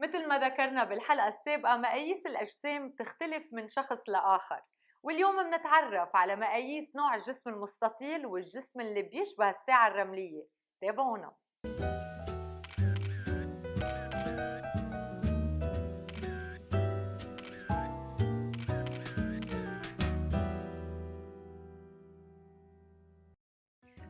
مثل ما ذكرنا بالحلقة السابقة، مقاييس الأجسام تختلف من شخص لآخر، واليوم بنتعرف على مقاييس نوع الجسم المستطيل والجسم اللي بيشبه الساعة الرملية. تابعونا.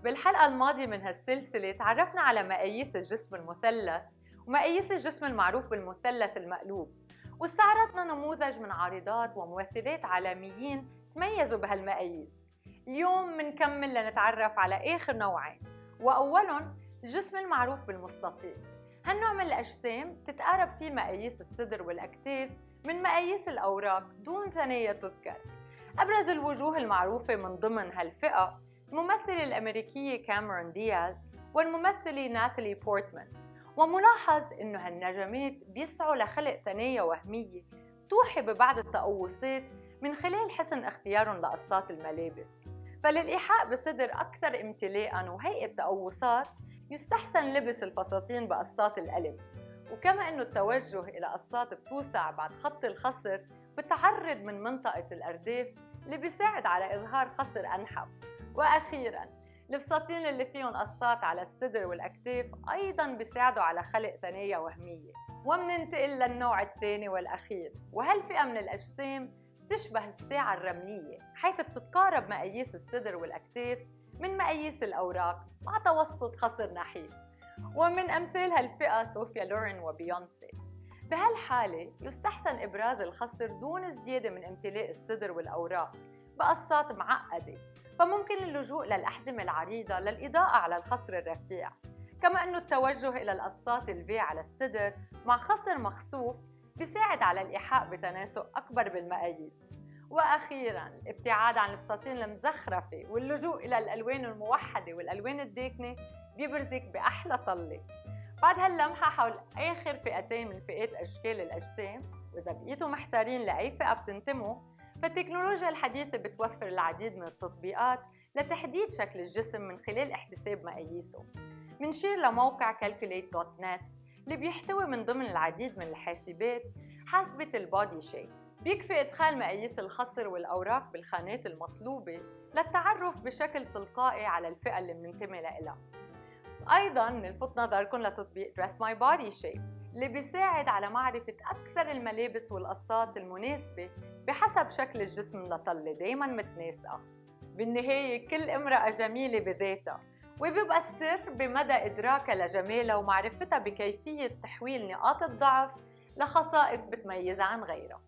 بالحلقة الماضية من هالسلسلة تعرفنا على مقاييس الجسم المثلث ومقاييس الجسم المعروف بالمثلث المقلوب، واستعرضنا نموذج من عارضات وممثلات عالميين تميزوا بهالمقاييس. اليوم منكمل لنتعرف على آخر نوعين، وأولهم الجسم المعروف بالمستطيل. هالنوع من الأجسام تتقارب فيه مقاييس الصدر والأكتاف من مقاييس الأوراق دون ثنايا تذكر. أبرز الوجوه المعروفة من ضمن هالفئة الممثلة الأمريكية كاميرون دياز والممثلة ناتالي بورتمان. وملاحظ إنه هالنجمات بيسعوا لخلق ثنايا وهمية توحي ببعض التقوسات من خلال حسن اختيارهم لقصات الملابس. فللإيحاء بصدر أكثر امتلاءً وهيئة تقوسات يستحسن لبس الفساتين بقصات القلب، وكما إنه التوجه إلى قصات بتوسع بعد خط الخصر بتعرض من منطقة الأرداف اللي بيساعد على إظهار خصر أنحف. وأخيراً الفساتين اللي فيهم قصات على الصدر والأكتاف أيضاً بيساعدوا على خلق ثنايا وهمية. ومننتقل للنوع الثاني والأخير، وهالفئة من الأجسام تشبه الساعة الرملية، حيث بتتقارب مقاييس الصدر والأكتاف من مقاييس الأوراق مع توسط خصر نحيف. ومن أمثال هالفئة صوفيا لورين وبيونسي. بهالحالة يستحسن إبراز الخصر دون الزيادة من امتلاء الصدر والأوراق بقصات معقدة، فممكن اللجوء للأحزمة العريضة للإضاءة على الخصر الرفيع، كما أنه التوجه إلى القصات الفي على الصدر مع خصر مخصوف بيساعد على الإيحاء بتناسق أكبر بالمقاييس. وأخيراً الابتعاد عن الفساتين المزخرفة واللجوء إلى الألوان الموحدة والألوان الداكنة بيبرزك بأحلى طلة. بعد هاللمحة حول آخر فئتين من فئات أشكال الأجسام، وإذا بقيتوا محتارين لأي فئة بتنتموا، فالتكنولوجيا الحديثة بتوفر العديد من التطبيقات لتحديد شكل الجسم من خلال احتساب مقاييسه. منشير لموقع calculate.net اللي بيحتوي من ضمن العديد من الحاسبات حاسبة البودي شيب. بيكفي إدخال مقاييس الخصر والأوراق بالخانات المطلوبة للتعرف بشكل تلقائي على الفئة اللي مننتمي لها. أيضاً نلفت نظركم لتطبيق Dress My Body Shape اللي بيساعد على معرفة أكثر الملابس والقصات المناسبة بحسب شكل الجسم لطلة دايماً متناسقة. بالنهاية كل امرأة جميلة بذاتها، وبيبقى السر بمدى إدراكها لجمالها ومعرفتها بكيفية تحويل نقاط الضعف لخصائص بتميزها عن غيرها.